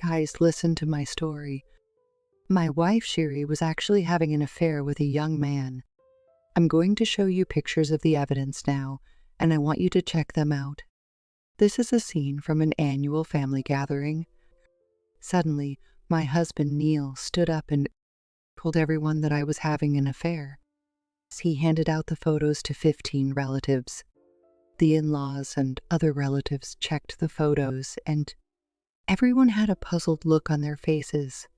guys, listen to my story. My wife, Shiri, was actually having an affair with a young man. I'm going to show you pictures of the evidence now, and I want you to check them out. This is a scene from an annual family gathering. Suddenly, my husband, Neil, stood up and told everyone that I was having an affair. He handed out the photos to 15 relatives. The in-laws and other relatives checked the photos, and everyone had a puzzled look on their faces.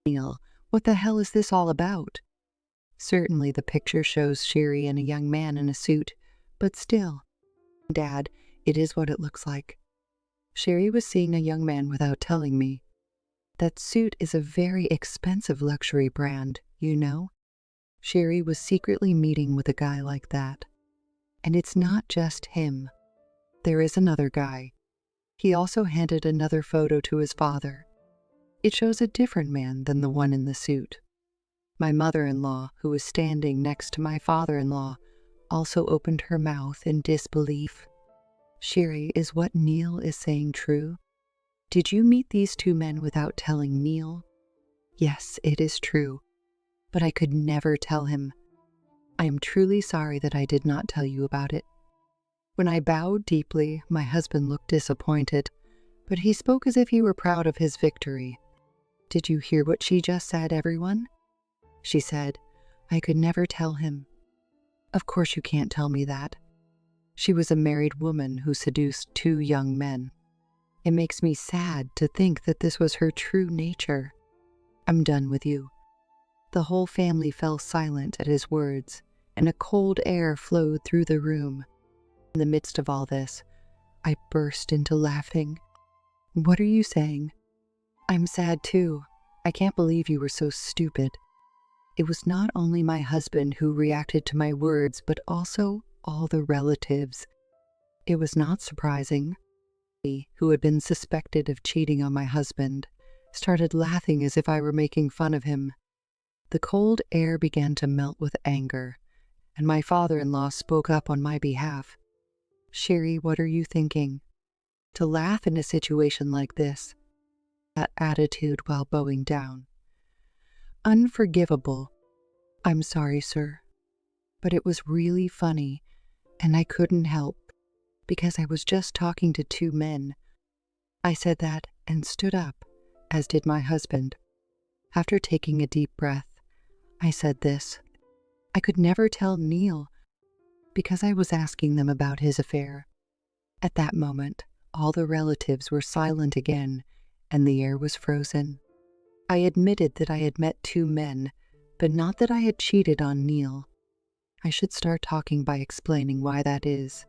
Neil, what the hell is this all about? Certainly the picture shows Shiri and a young man in a suit, but still. Dad, it is what it looks like. Shiri was seeing a young man without telling me. That suit is a very expensive luxury brand, you know? Shiri was secretly meeting with a guy like that. And it's not just him. There is another guy. He also handed another photo to his father. It shows a different man than the one in the suit. My mother-in-law, who was standing next to my father-in-law, also opened her mouth in disbelief. Shiri, is what Neil is saying true? Did you meet these two men without telling Neil? Yes, it is true. But I could never tell him. I am truly sorry that I did not tell you about it. When I bowed deeply, my husband looked disappointed, but he spoke as if he were proud of his victory. Did you hear what she just said, everyone? She said, I could never tell him. Of course you can't tell me that. She was a married woman who seduced 2 young men. It makes me sad to think that this was her true nature. I'm done with you. The whole family fell silent at his words, and a cold air flowed through the room. In the midst of all this, I burst into laughing. What are you saying? I'm sad too. I can't believe you were so stupid. It was not only my husband who reacted to my words, but also all the relatives. It was not surprising. He, who had been suspected of cheating on my husband, started laughing as if I were making fun of him. The cold air began to melt with anger, and my father-in-law spoke up on my behalf. Shiri, what are you thinking? To laugh in a situation like this, that attitude while bowing down. Unforgivable. I'm sorry, sir. But it was really funny, and I couldn't help, because I was just talking to 2 men. I said that and stood up, as did my husband. After taking a deep breath, I said this. I could never tell Neil, because I was asking them about his affair. At that moment, all the relatives were silent again, and the air was frozen. I admitted that I had met 2 men, but not that I had cheated on Neil. I should start talking by explaining why that is,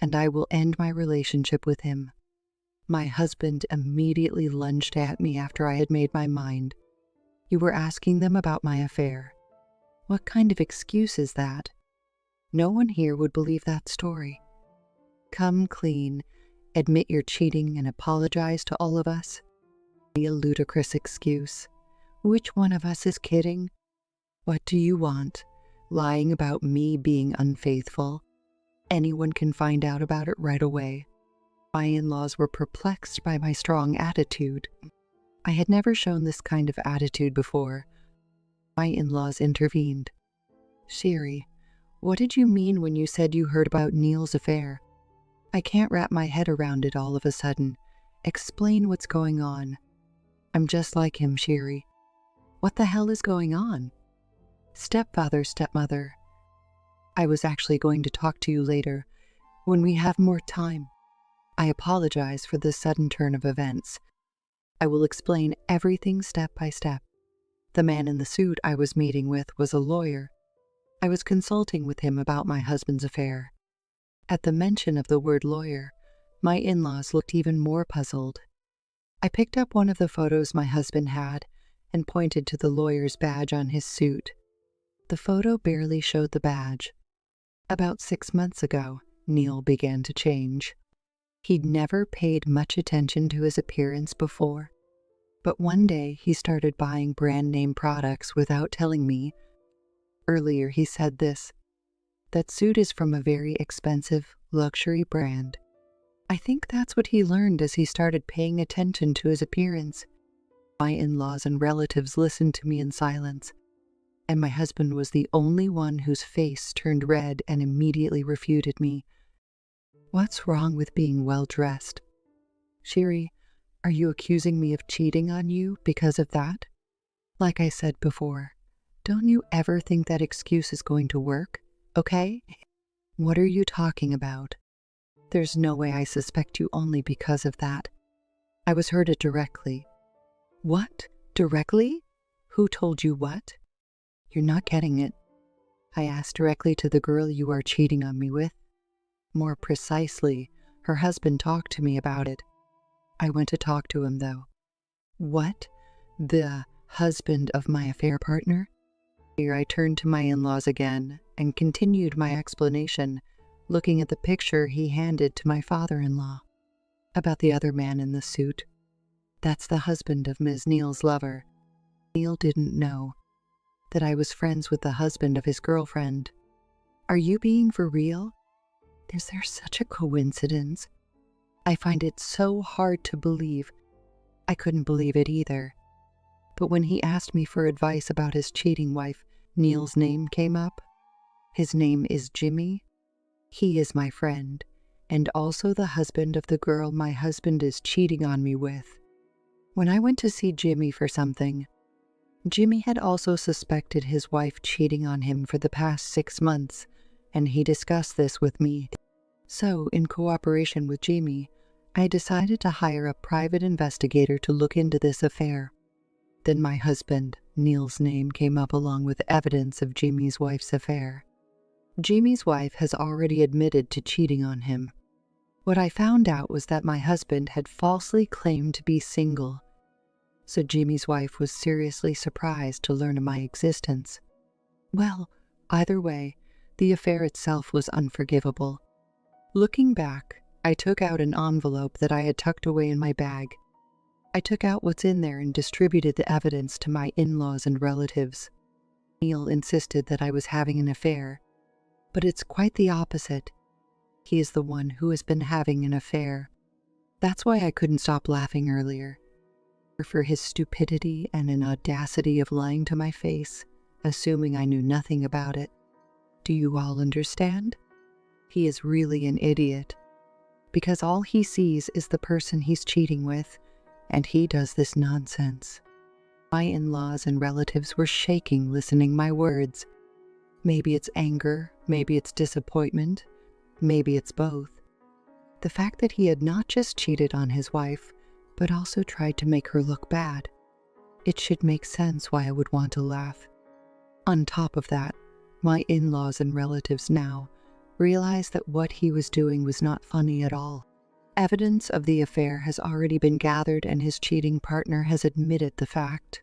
and I will end my relationship with him. My husband immediately lunged at me after I had made my mind. You were asking them about my affair. What kind of excuse is that? No one here would believe that story. Come clean, admit you're cheating, and apologize to all of us. A ludicrous excuse. Which one of us is kidding? What do you want? Lying about me being unfaithful? Anyone can find out about it right away. My in-laws were perplexed by my strong attitude. I had never shown this kind of attitude before. My in-laws intervened. Shiri, what did you mean when you said you heard about Neil's affair? I can't wrap my head around it all of a sudden. Explain what's going on. I'm just like him, Shiri. What the hell is going on? Stepfather, stepmother. I was actually going to talk to you later, when we have more time. I apologize for the sudden turn of events. I will explain everything step by step. The man in the suit I was meeting with was a lawyer. I was consulting with him about my husband's affair. At the mention of the word lawyer, my in-laws looked even more puzzled. I picked up one of the photos my husband had and pointed to the lawyer's badge on his suit. The photo barely showed the badge. About 6 months ago, Neil began to change. He'd never paid much attention to his appearance before, but one day he started buying brand-name products without telling me. Earlier he said this, that suit is from a very expensive luxury brand. I think that's what he learned as he started paying attention to his appearance. My in-laws and relatives listened to me in silence, and my husband was the only one whose face turned red and immediately refuted me. What's wrong with being well-dressed? Shiri, are you accusing me of cheating on you because of that? Like I said before, don't you ever think that excuse is going to work, okay? What are you talking about? There's no way I suspect you only because of that. I was heard it directly. What? Directly? Who told you what? You're not getting it. I asked directly to the girl you are cheating on me with. More precisely, her husband talked to me about it. I went to talk to him, though. What? The husband of my affair partner? Here I turned to my in-laws again and continued my explanation, looking at the picture he handed to my father-in-law. About the other man in the suit. That's the husband of Ms. Neal's lover. Neal didn't know that I was friends with the husband of his girlfriend. Are you being for real? Is there such a coincidence? I find it so hard to believe. I couldn't believe it either. But when he asked me for advice about his cheating wife, Neal's name came up. His name is Jimmy. He is my friend, and also the husband of the girl my husband is cheating on me with. When I went to see Jimmy for something, Jimmy had also suspected his wife cheating on him for the past 6 months, and he discussed this with me. So, in cooperation with Jimmy, I decided to hire a private investigator to look into this affair. Then my husband, Neal's name came up along with evidence of Jimmy's wife's affair. Jimmy's wife has already admitted to cheating on him. What I found out was that my husband had falsely claimed to be single, so Jimmy's wife was seriously surprised to learn of my existence. Well, either way, the affair itself was unforgivable. Looking back, I took out an envelope that I had tucked away in my bag. I took out what's in there and distributed the evidence to my in-laws and relatives. Neal insisted that I was having an affair, but it's quite the opposite. He is the one who has been having an affair. That's why I couldn't stop laughing earlier. For his stupidity and an audacity of lying to my face, assuming I knew nothing about it. Do you all understand? He is really an idiot, because all he sees is the person he's cheating with, and he does this nonsense. My in-laws and relatives were shaking listening my words. Maybe it's anger, maybe it's disappointment, maybe it's both. The fact that he had not just cheated on his wife, but also tried to make her look bad. It should make sense why I would want to laugh. On top of that, my in-laws and relatives now realized that what he was doing was not funny at all. Evidence of the affair has already been gathered and his cheating partner has admitted the fact.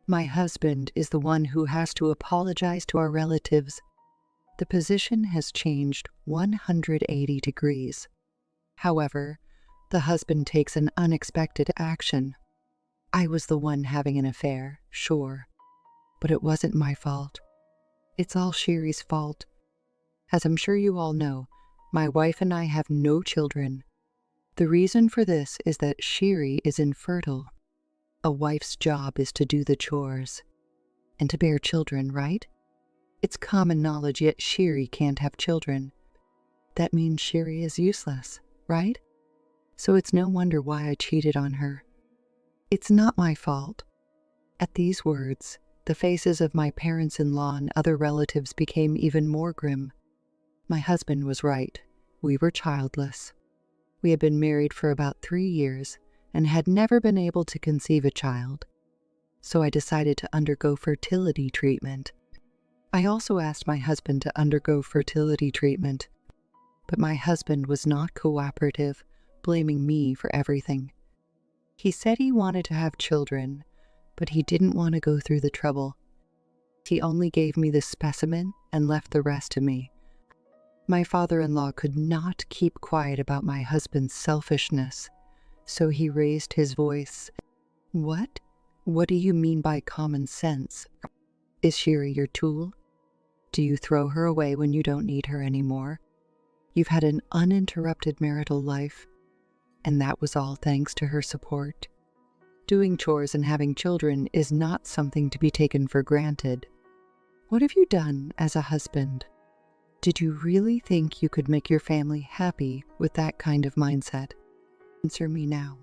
My husband is the one who has to apologize to our relatives. The position has changed 180 degrees. However, the husband takes an unexpected action. I was the one having an affair, sure, but it wasn't my fault. It's all Shiri's fault. As I'm sure you all know, my wife and I have no children. The reason for this is that Shiri is infertile. A wife's job is to do the chores and to bear children, right? It's common knowledge, yet Shiri can't have children. That means Shiri is useless, right? So it's no wonder why I cheated on her. It's not my fault. At these words, the faces of my parents-in-law and other relatives became even more grim. My husband was right. We were childless. We had been married for about 3 years and had never been able to conceive a child. So I decided to undergo fertility treatment. I also asked my husband to undergo fertility treatment, but my husband was not cooperative, blaming me for everything. He said he wanted to have children, but he didn't want to go through the trouble. He only gave me the specimen and left the rest to me. My father-in-law could not keep quiet about my husband's selfishness, so he raised his voice. What? What do you mean by common sense? Is Shiri your tool? Do you throw her away when you don't need her anymore? You've had an uninterrupted marital life, and that was all thanks to her support. Doing chores and having children is not something to be taken for granted. What have you done as a husband? Did you really think you could make your family happy with that kind of mindset? Answer me now.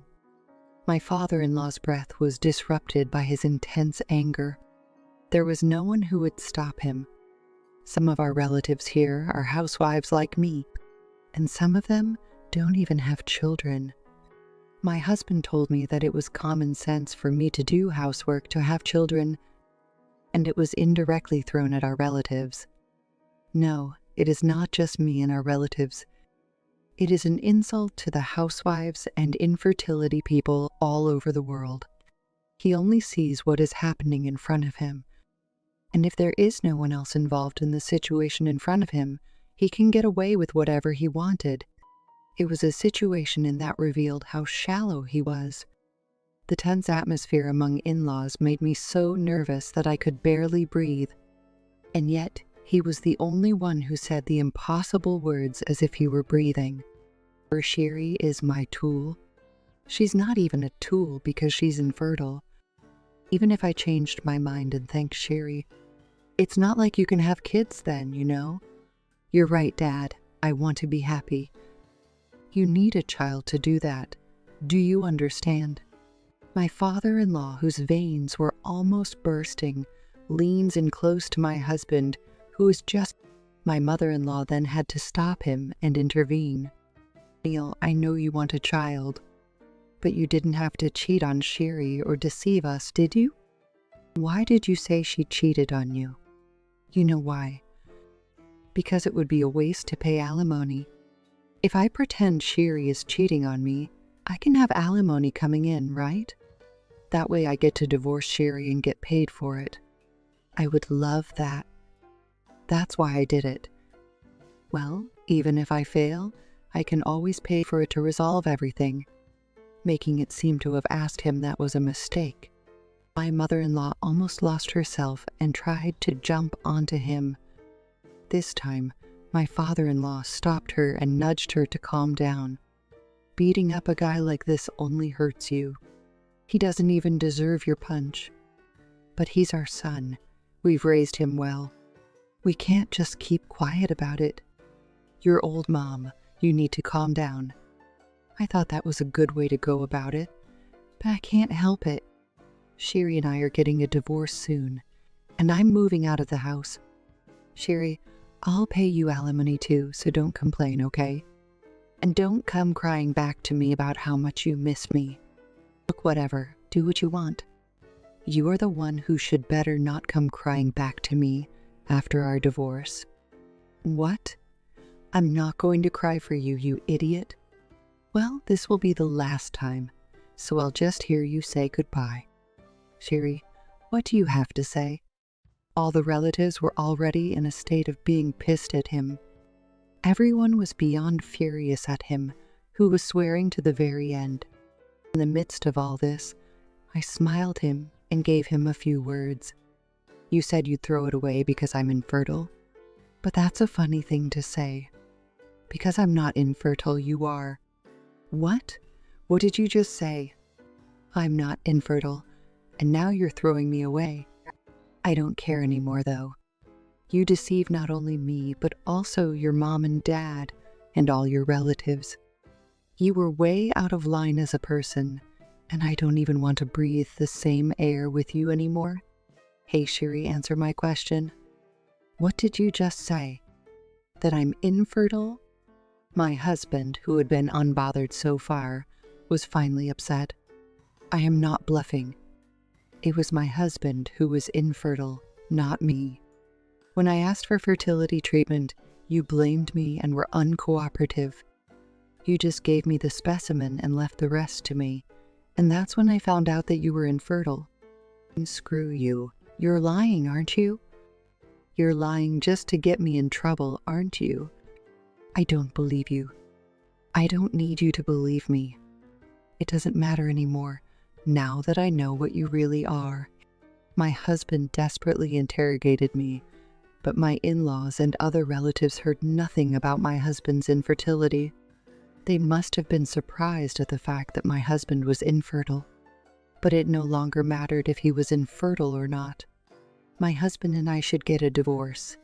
My father-in-law's breath was disrupted by his intense anger. There was no one who would stop him. Some of our relatives here are housewives like me, and some of them don't even have children. My husband told me that it was common sense for me to do housework to have children, and it was indirectly thrown at our relatives. No, it is not just me and our relatives. It is an insult to the housewives and infertility people all over the world. He only sees what is happening in front of him. And if there is no one else involved in the situation in front of him, he can get away with whatever he wanted. It was a situation in that revealed how shallow he was. The tense atmosphere among in-laws made me so nervous that I could barely breathe. And yet, he was the only one who said the impossible words as if he were breathing. Shiri is my tool. She's not even a tool because she's infertile. Even if I changed my mind and thanked Shiri, it's not like you can have kids then, you know? You're right, Dad. I want to be happy. You need a child to do that. Do you understand? My father-in-law, whose veins were almost bursting, leans in close to my husband, who is just... My mother-in-law then had to stop him and intervene. Neil, I know you want a child, but you didn't have to cheat on Shiri or deceive us, did you? Why did you say she cheated on you? You know why. Because it would be a waste to pay alimony. If I pretend Shiri is cheating on me, I can have alimony coming in, right? That way I get to divorce Shiri and get paid for it. I would love that. That's why I did it. Well, even if I fail, I can always pay for it to resolve everything, making it seem to have asked him that was a mistake. My mother-in-law almost lost herself and tried to jump onto him. This time, my father-in-law stopped her and nudged her to calm down. Beating up a guy like this only hurts you. He doesn't even deserve your punch. But he's our son. We've raised him well. We can't just keep quiet about it. You're old, Mom. You need to calm down. I thought that was a good way to go about it, but I can't help it. Shiri and I are getting a divorce soon, and I'm moving out of the house. Shiri, I'll pay you alimony too, so don't complain, okay? And don't come crying back to me about how much you miss me. Look, whatever, do what you want. You are the one who should better not come crying back to me after our divorce. What? I'm not going to cry for you, you idiot. Well, this will be the last time, so I'll just hear you say goodbye. Shiri, what do you have to say? All the relatives were already in a state of being pissed at him. Everyone was beyond furious at him, who was swearing to the very end. In the midst of all this, I smiled him and gave him a few words. You said you'd throw it away because I'm infertile, but that's a funny thing to say. Because I'm not infertile, you are. What? What did you just say? I'm not infertile, and now you're throwing me away. I don't care anymore, though. You deceived not only me, but also your mom and dad, and all your relatives. You were way out of line as a person, and I don't even want to breathe the same air with you anymore. Hey, Shiri, answer my question. What did you just say? That I'm infertile? My husband, who had been unbothered so far, was finally upset. I am not bluffing. It was my husband who was infertile, not me. When I asked for fertility treatment, you blamed me and were uncooperative. You just gave me the specimen and left the rest to me, and that's when I found out that you were infertile. And screw you. You're lying, aren't you? You're lying just to get me in trouble, aren't you? I don't believe you. I don't need you to believe me. It doesn't matter anymore, now that I know what you really are. My husband desperately interrogated me, But my in-laws and other relatives heard nothing about my husband's infertility. They must have been surprised at the fact that my husband was infertile. But it no longer mattered if he was infertile or not. My husband and I should get a divorce,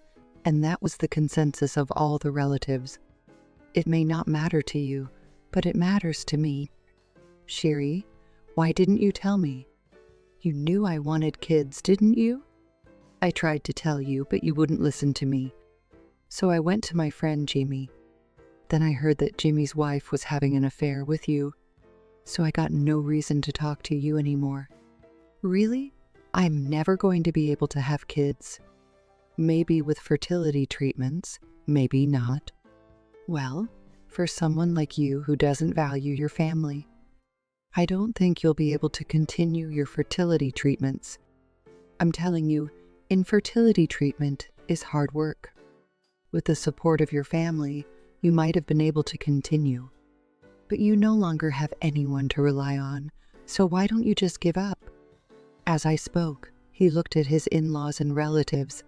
and that was the consensus of all the relatives. It may not matter to you, but it matters to me. Shiri, why didn't you tell me? You knew I wanted kids, didn't you? I tried to tell you, but you wouldn't listen to me. So I went to my friend Jimmy. Then I heard that Jimmy's wife was having an affair with you. So I got no reason to talk to you anymore. Really? I'm never going to be able to have kids. Maybe with fertility treatments, maybe not. Well, for someone like you who doesn't value your family, I don't think you'll be able to continue your fertility treatments. I'm telling you, infertility treatment is hard work. With the support of your family, you might have been able to continue. But you no longer have anyone to rely on, so why don't you just give up? As I spoke, he looked at his in-laws and relatives.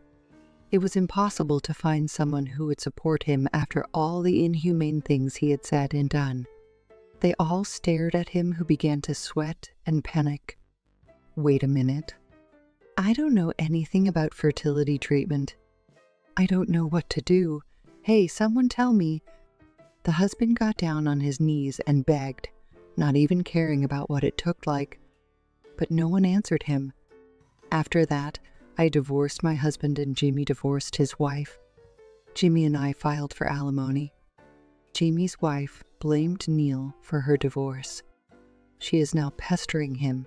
It was impossible to find someone who would support him after all the inhumane things he had said and done. They all stared at him, who began to sweat and panic. Wait a minute. I don't know anything about fertility treatment. I don't know what to do. Hey, someone tell me. The husband got down on his knees and begged, not even caring about what it looked like. But no one answered him. After that, I divorced my husband and Jimmy divorced his wife. Jimmy and I filed for alimony. Jimmy's wife blamed Neil for her divorce. She is now pestering him,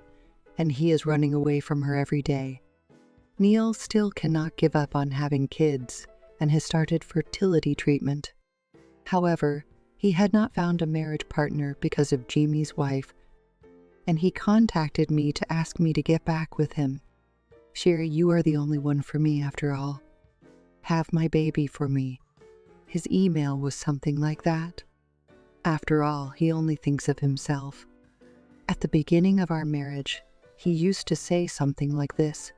and he is running away from her every day. Neil still cannot give up on having kids and has started fertility treatment. However, he had not found a marriage partner because of Jimmy's wife, and he contacted me to ask me to get back with him. Shiri, you are the only one for me after all. Have my baby for me. His email was something like that. After all, he only thinks of himself. At the beginning of our marriage, he used to say something like this.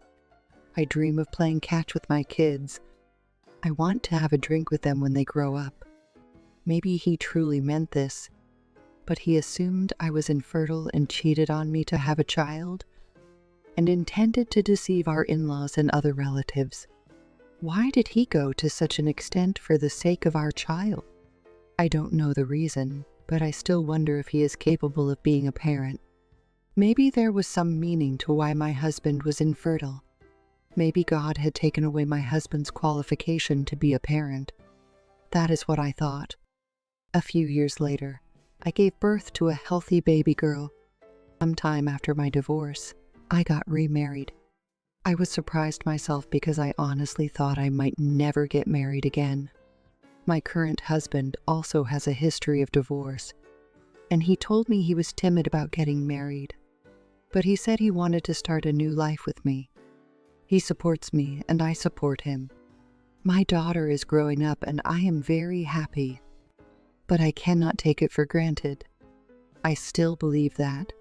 I dream of playing catch with my kids. I want to have a drink with them when they grow up. Maybe he truly meant this, but he assumed I was infertile and cheated on me to have a child, and intended to deceive our in-laws and other relatives. Why did he go to such an extent for the sake of our child? I don't know the reason, but I still wonder if he is capable of being a parent. Maybe there was some meaning to why my husband was infertile. Maybe God had taken away my husband's qualification to be a parent. That is what I thought. A few years later, I gave birth to a healthy baby girl. Sometime after my divorce, I got remarried. I was surprised myself because I honestly thought I might never get married again. My current husband also has a history of divorce, and he told me he was timid about getting married. But he said he wanted to start a new life with me. He supports me, and I support him. My daughter is growing up, and I am very happy. But I cannot take it for granted. I still believe that,